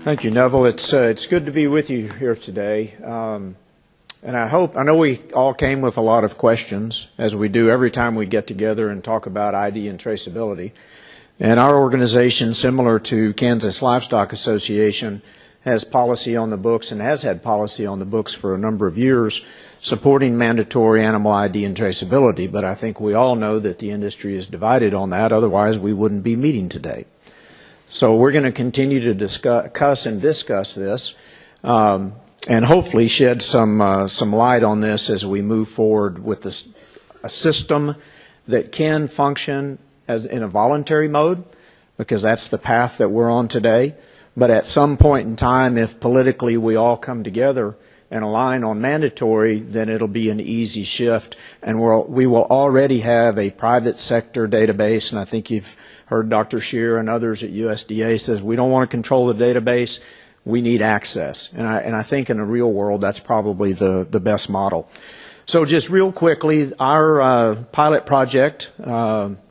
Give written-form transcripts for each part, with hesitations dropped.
Thank you, Neville. It's good to be with you here today. And I know we all came with a lot of questions, as we do every time we get together and talk about ID and traceability. And our organization, similar to Kansas Livestock Association, has policy on the books and has had policy on the books for a number of years supporting mandatory animal ID and traceability. But I think we all know that the industry is divided on that, otherwise we wouldn't be meeting today. So we're going to continue to discuss this and hopefully shed some light on this as we move forward with a system that can function in a voluntary mode, because that's the path that we're on today. But at some point in time, if politically we all come together and align on mandatory, then it'll be an easy shift, and we will already have a private sector database. And I think you've heard Dr. Scheer and others at USDA says we don't want to control the database, we need access. And I think in the real world that's probably the best model. So just real quickly, our pilot project,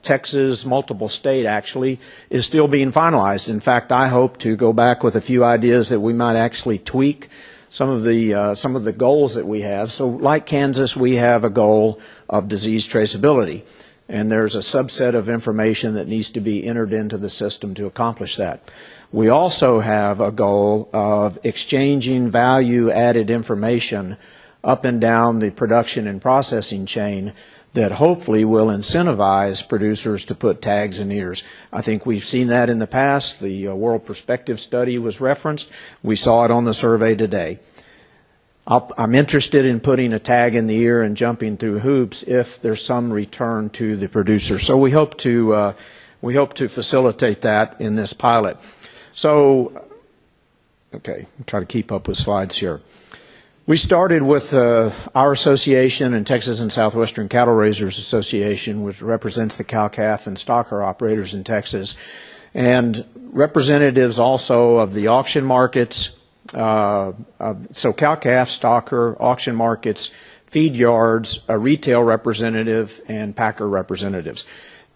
Texas, multiple state actually, is still being finalized. In fact, I hope to go back with a few ideas that we might actually tweak some of the goals that we have. So like Kansas, we have a goal of disease traceability. And there's a subset of information that needs to be entered into the system to accomplish that. We also have a goal of exchanging value-added information up and down the production and processing chain that hopefully will incentivize producers to put tags in ears. I think we've seen that in the past. The World Perspective study was referenced. We saw it on the survey today. I'm interested in putting a tag in the ear and jumping through hoops if there's some return to the producer. So we hope to facilitate that in this pilot. So, okay, I'll try to keep up with slides here. We started with our association and Texas and Southwestern Cattle Raisers Association, which represents the cow-calf and stocker operators in Texas, and representatives also of the auction markets. So cow-calf, stocker, auction markets, feed yards, a retail representative, and packer representatives.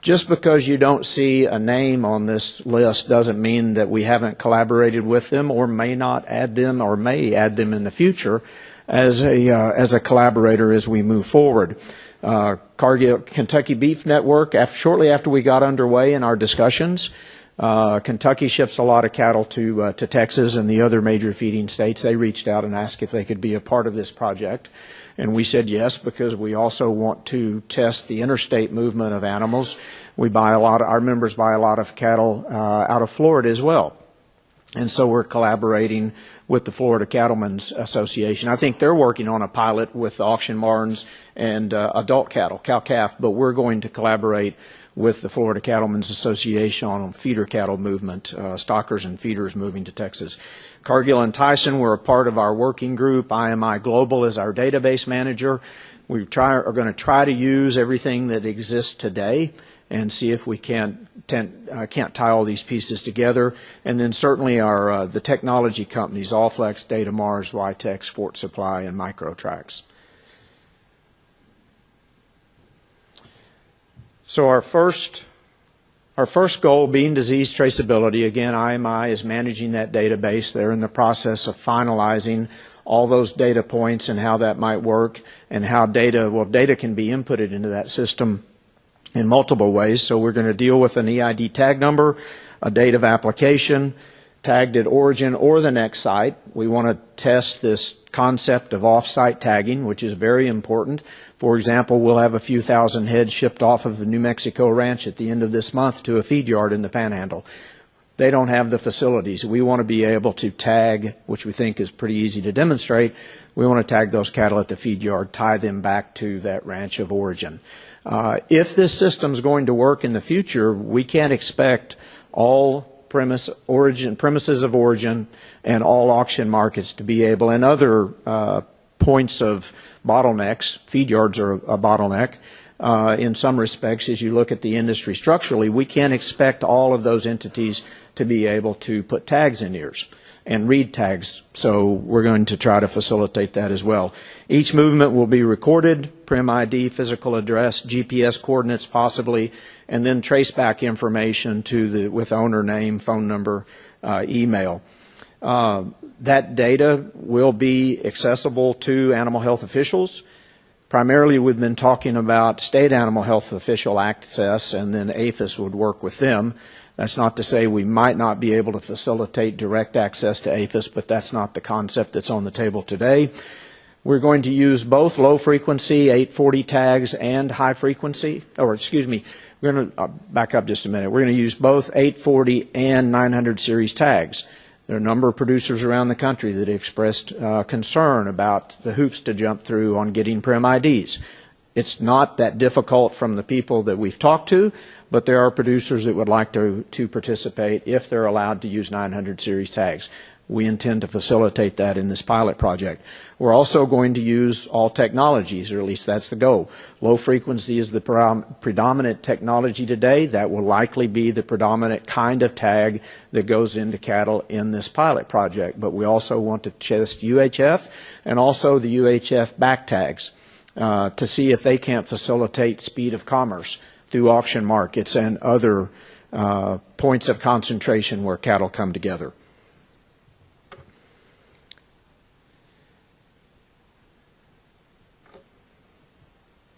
Just because you don't see a name on this list doesn't mean that we haven't collaborated with them or may not add them or may add them in the future as a collaborator as we move forward. Cargill Kentucky Beef Network, shortly after we got underway in our discussions, Kentucky ships a lot of cattle to Texas and the other major feeding states. They reached out and asked if they could be a part of this project. And we said yes, because we also want to test the interstate movement of animals. Our members buy a lot of cattle out of Florida as well. And so we're collaborating with the Florida Cattlemen's Association. I think they're working on a pilot with auction barns and adult cattle, cow-calf, but we're going to collaborate with the Florida Cattlemen's Association on feeder cattle movement, stockers and feeders moving to Texas. Cargill and Tyson were a part of our working group. IMI Global is our database manager. We are going to try to use everything that exists today and see if we can't tie all these pieces together. And then certainly the technology companies, Allflex, Datamars, Ytex, Fort Supply, and Microtrax. So our first goal being disease traceability. Again, IMI is managing that database. They're in the process of finalizing all those data points and how that might work, and how data can be inputted into that system in multiple ways. So we're going to deal with an EID tag number, a date of application, tagged at origin or the next site. We want to test this concept of off-site tagging, which is very important. For example, we'll have a few thousand heads shipped off of the New Mexico ranch at the end of this month to a feed yard in the Panhandle. They don't have the facilities. We want to be able to tag, which we think is pretty easy to demonstrate. We want to tag those cattle at the feed yard, tie them back to that ranch of origin. If this system is going to work in the future, we can't expect all premises of origin and all auction markets to be able, and other points of bottlenecks, feed yards are a bottleneck, in some respects, as you look at the industry structurally, we can't expect all of those entities to be able to put tags in ears and read tags. So we're going to try to facilitate that as well. Each movement will be recorded, prim ID, physical address, GPS coordinates possibly, and then trace back information to with owner name, phone number, email. That data will be accessible to animal health officials. Primarily, we've been talking about state animal health official access, and then APHIS would work with them. That's not to say we might not be able to facilitate direct access to APHIS, but that's not the concept that's on the table today. We're going to use both low frequency 840 tags and high frequency, or excuse me, we're going to back up just a minute. We're going to use both 840 and 900 series tags. There are a number of producers around the country that expressed concern about the hoops to jump through on getting prim IDs. It's not that difficult from the people that we've talked to, but there are producers that would like to participate if they're allowed to use 900 series tags. We intend to facilitate that in this pilot project. We're also going to use all technologies, or at least that's the goal. Low frequency is the predominant technology today. That will likely be the predominant kind of tag that goes into cattle in this pilot project. But we also want to test UHF and also the UHF back tags to see if they can't facilitate speed of commerce through auction markets and other points of concentration where cattle come together.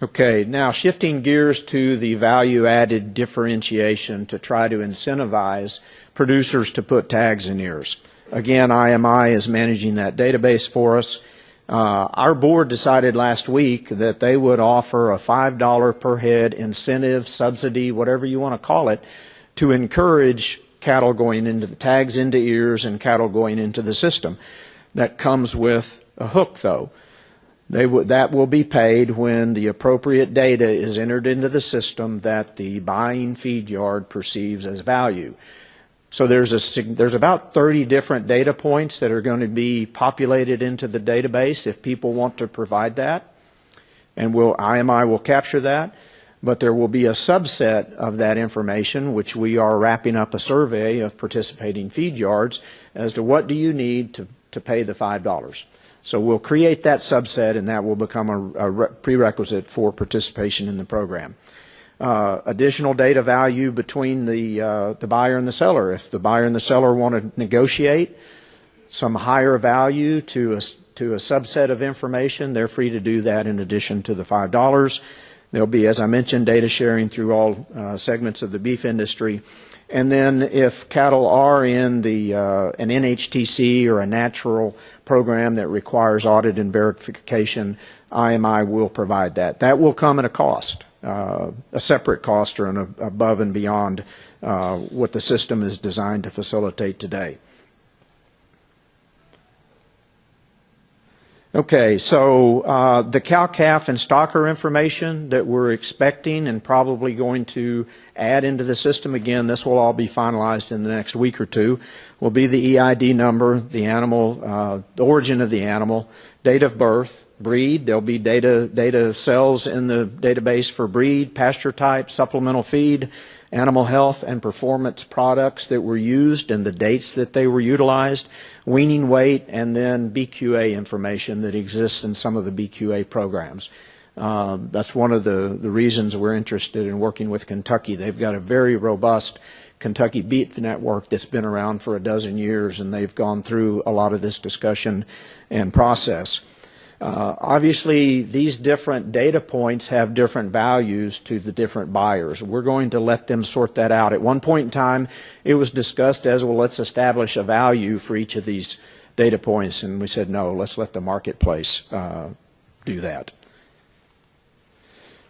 Okay, now shifting gears to the value-added differentiation to try to incentivize producers to put tags in ears. Again, IMI is managing that database for us. Our board decided last week that they would offer a $5 per head incentive, subsidy, whatever you want to call it, to encourage cattle going into the tags into ears and cattle going into the system. That comes with a hook, though. That will be paid when the appropriate data is entered into the system that the buying feed yard perceives as value. So there's about 30 different data points that are going to be populated into the database if people want to provide that, and IMI will capture that. But there will be a subset of that information, which we are wrapping up a survey of participating feed yards as to what do you need to pay the $5. So we'll create that subset, and that will become a prerequisite for participation in the program. Additional data value between the buyer and the seller. If the buyer and the seller want to negotiate some higher value to a subset of information, they're free to do that in addition to the $5. There'll be, as I mentioned, data sharing through all segments of the beef industry. And then if cattle are in an NHTC or a natural program that requires audit and verification, IMI will provide that. That will come at a cost, a separate cost or an above and beyond what the system is designed to facilitate today. Okay, so the cow-calf and stocker information that we're expecting and probably going to add into the system, again, this will all be finalized in the next week or two, will be the EID number, the animal, the origin of the animal, date of birth, breed. There'll be data cells in the database for breed, pasture type, supplemental feed, animal health and performance products that were used and the dates that they were utilized, weaning weight, and then BQA information that exists in some of the BQA programs. That's one of the reasons we're interested in working with Kentucky. They've got a very robust Kentucky beef network that's been around for a dozen years, and they've gone through a lot of this discussion and process. Obviously, these different data points have different values to the different buyers. We're going to let them sort that out. At one point in time, it was discussed as, well, let's establish a value for each of these data points, and we said, no, let's let the marketplace do that.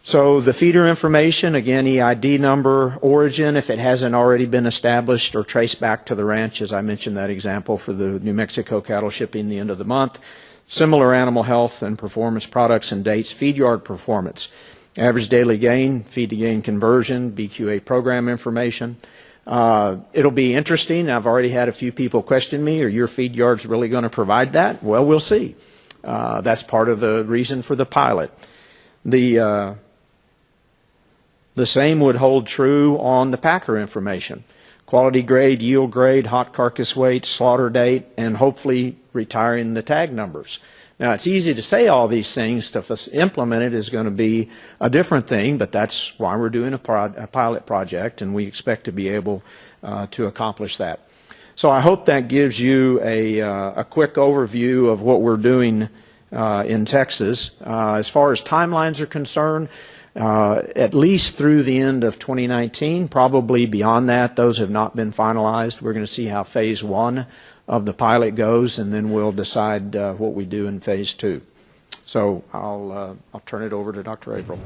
So the feeder information, again, EID number, origin, if it hasn't already been established or traced back to the ranch, as I mentioned that example for the New Mexico cattle shipping the end of the month. Similar animal health and performance products and dates, feed yard performance, average daily gain, feed to gain conversion, BQA program information. It'll be interesting. I've already had a few people question me, are your feed yards really going to provide that? Well, we'll see. That's part of the reason for the pilot. The same would hold true on the packer information: quality grade, yield grade, hot carcass weight, slaughter date, and hopefully retiring the tag numbers. Now, it's easy to say all these things. To implement it is going to be a different thing, but that's why we're doing a pilot project, and we expect to be able to accomplish that. So I hope that gives you a quick overview of what we're doing in Texas. As far as timelines are concerned, at least through the end of 2019, probably beyond that. Those have not been finalized. We're going to see how phase 1 of the pilot goes, and then we'll decide what we do in phase 2. So I'll turn it over to Dr. Averill.